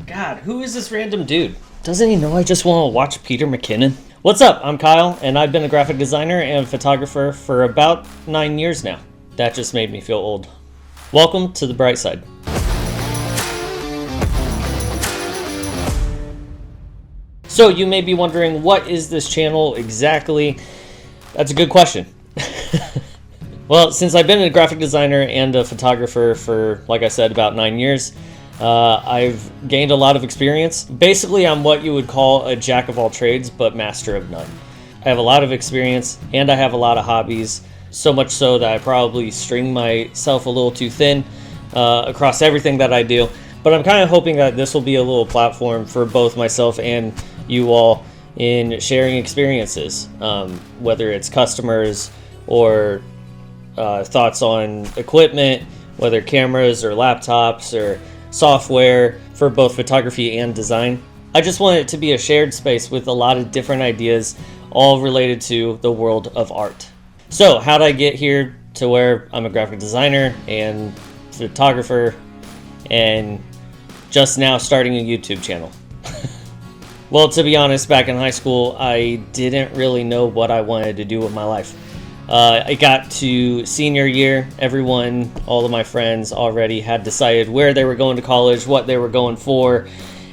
God, who is this random dude? Doesn't he know I just want to watch Peter McKinnon? What's up? I'm Kyle, and I've been a graphic designer and photographer for about 9 years now. That just made me feel old. Welcome to the bright side. So you may be wondering, what is this channel exactly? That's a good question. Well, since I've been a graphic designer and a photographer for, like I said, about 9 years, I've gained a lot of experience. Basically, I'm what you would call a jack of all trades, but master of none. I have a lot of experience and I have a lot of hobbies, so much so that I probably string myself a little too thin across everything that I do. But I'm kind of hoping that this will be a little platform for both myself and you all in sharing experiences, whether it's customers or thoughts on equipment, whether cameras or laptops or software for both photography and design. I just want it to be a shared space with a lot of different ideas, all related to the world of art. So how'd I get here to where I'm a graphic designer and photographer and just now starting a YouTube channel? Well, to be honest, back in high school, I didn't really know what I wanted to do with my life. I got to senior year, everyone, all of my friends already had decided where they were going to college, what they were going for,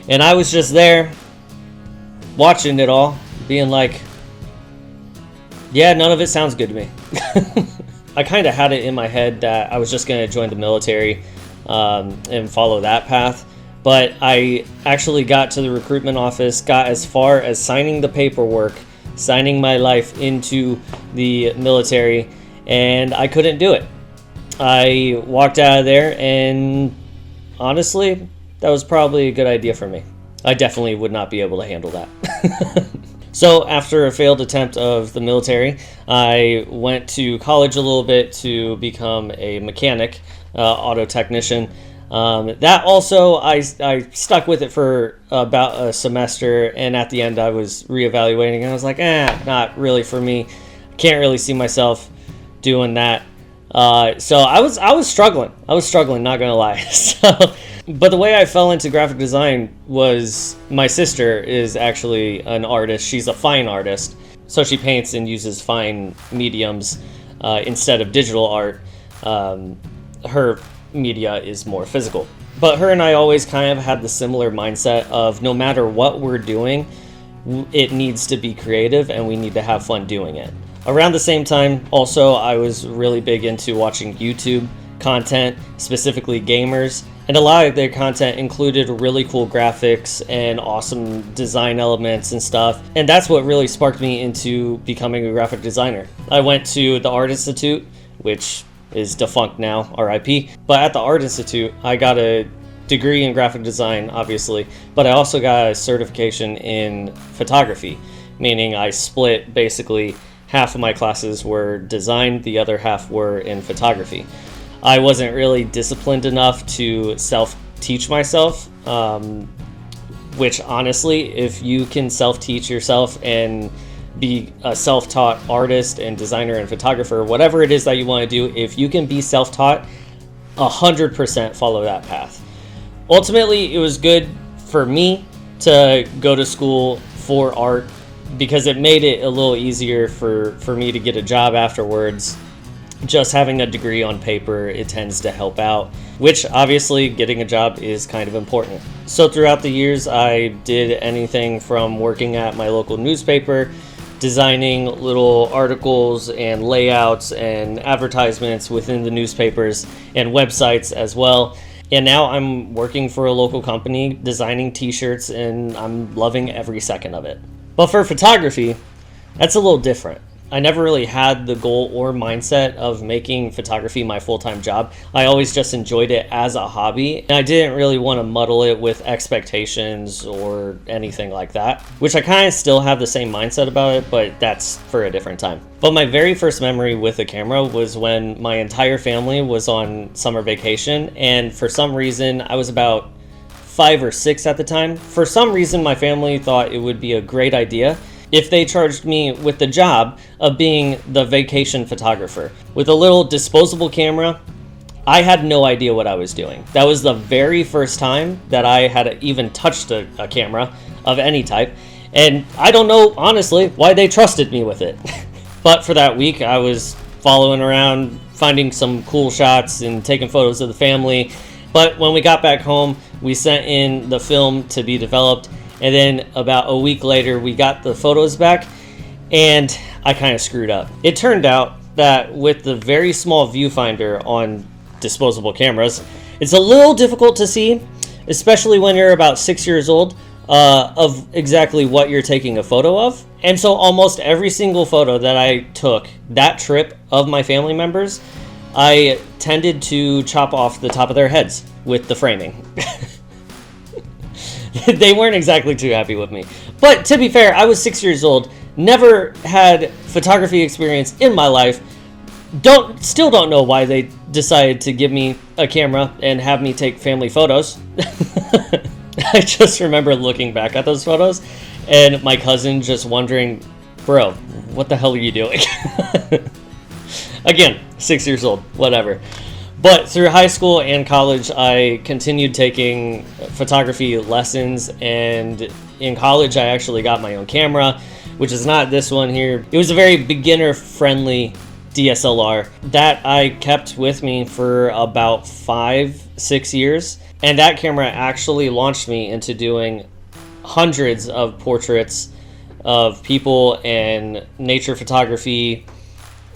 and I was just there watching it all, being like, yeah, none of it sounds good to me. I kind of had it in my head that I was just going to join the military and follow that path, but I actually got to the recruitment office, got as far as signing the paperwork, signing my life into the military, and I couldn't do it. I walked out of there, and honestly, that was probably a good idea for me. I definitely would not be able to handle that. So after a failed attempt of the military, I went to college a little bit to become a mechanic, auto technician. That also, I stuck with it for about a semester, and at the end I was reevaluating, and I was like, not really for me. Can't really see myself doing that. So I was struggling. Not gonna lie. But the way I fell into graphic design was my sister is actually an artist. She's a fine artist, so she paints and uses fine mediums instead of digital art. Her media is more physical. But her and I always kind of had the similar mindset of no matter what we're doing, it needs to be creative and we need to have fun doing it. Around the same time, also, I was really big into watching YouTube content, specifically gamers, and a lot of their content included really cool graphics and awesome design elements and stuff, and that's what really sparked me into becoming a graphic designer. I went to the Art Institute, which is defunct now, RIP. But at the Art Institute, I got a degree in graphic design, obviously, but I also got a certification in photography, meaning I split basically half of my classes were design, the other half were in photography. I wasn't really disciplined enough to self-teach myself, which honestly, if you can self-teach yourself and be a self-taught artist and designer and photographer, whatever it is that you want to do, if you can be self-taught, 100% follow that path. Ultimately, it was good for me to go to school for art because it made it a little easier for me to get a job afterwards. Just having a degree on paper, it tends to help out, which obviously getting a job is kind of important. So throughout the years, I did anything from working at my local newspaper, designing little articles and layouts and advertisements within the newspapers and websites as well. And now I'm working for a local company designing t-shirts, and I'm loving every second of it. But for photography, that's a little different. I never really had the goal or mindset of making photography my full-time job. I always just enjoyed it as a hobby, and I didn't really want to muddle it with expectations or anything like that, which I kind of still have the same mindset about it, but that's for a different time. But my very first memory with a camera was when my entire family was on summer vacation, and for some reason, I was about 5 or 6 at the time. For some reason, my family thought it would be a great idea if they charged me with the job of being the vacation photographer with a little disposable camera I had no idea what I was doing. That was the very first time that I had even touched a camera of any type. And I don't know, honestly, why they trusted me with it. But for that week, I was following around, finding some cool shots and taking photos of the family. But when we got back home, we sent in the film to be developed. And then about a week later, we got the photos back, and I kind of screwed up. It turned out that with the very small viewfinder on disposable cameras, it's a little difficult to see, especially when you're about 6 years old, of exactly what you're taking a photo of. And so almost every single photo that I took that trip of my family members, I tended to chop off the top of their heads with the framing. They weren't exactly too happy with me. But to be fair, I was 6 years old, never had photography experience in my life. Still don't know why they decided to give me a camera and have me take family photos. I just remember looking back at those photos and my cousin just wondering, bro, what the hell are you doing? Again, 6 years old, whatever. But through high school and college, I continued taking photography lessons, and in college, I actually got my own camera, which is not this one here. It was a very beginner-friendly DSLR that I kept with me for about 5-6 years, and that camera actually launched me into doing hundreds of portraits of people and nature photography,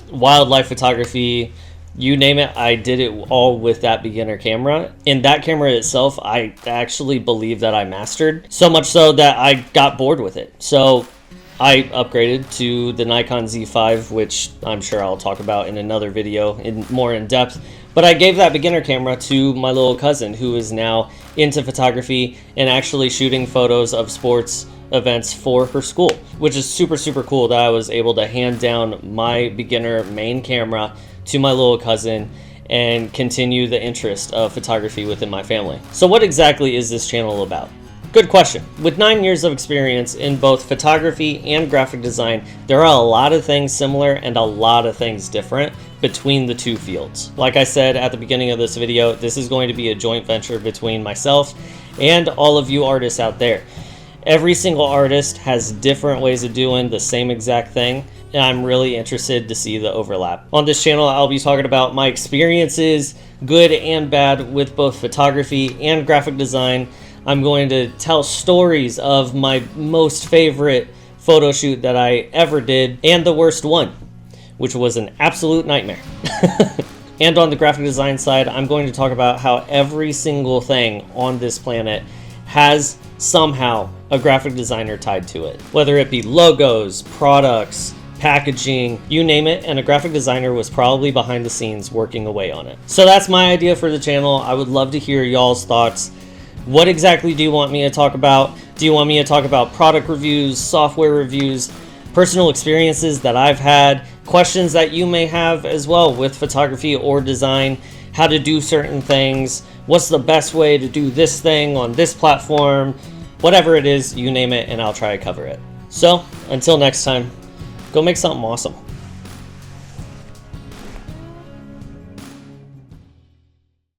wildlife photography, you name it. I did it all with that beginner camera. And that camera itself, I actually believe that I mastered, so much so that I got bored with it. So I upgraded to the Nikon Z5, which I'm sure I'll talk about in another video more in depth. But I gave that beginner camera to my little cousin, who is now into photography and actually shooting photos of sports events for her school, which is super, super cool that I was able to hand down my beginner main camera to my little cousin and continue the interest of photography within my family. So what exactly is this channel about? Good question. With 9 years of experience in both photography and graphic design, there are a lot of things similar and a lot of things different between the two fields. Like I said at the beginning of this video, this is going to be a joint venture between myself and all of you artists out there. Every single artist has different ways of doing the same exact thing, and I'm really interested to see the overlap. On this channel, I'll be talking about my experiences, good and bad, with both photography and graphic design. I'm going to tell stories of my most favorite photo shoot that I ever did, and the worst one, which was an absolute nightmare. And on the graphic design side, I'm going to talk about how every single thing on this planet has somehow a graphic designer tied to it. Whether it be logos, products, packaging, you name it, and a graphic designer was probably behind the scenes working away on it. So that's my idea for the channel. I would love to hear y'all's thoughts. What exactly do you want me to talk about? Do you want me to talk about product reviews, software reviews, personal experiences that I've had, questions that you may have as well with photography or design, how to do certain things, what's the best way to do this thing on this platform, whatever it is, you name it, and I'll try to cover it. So until next time, go make something awesome.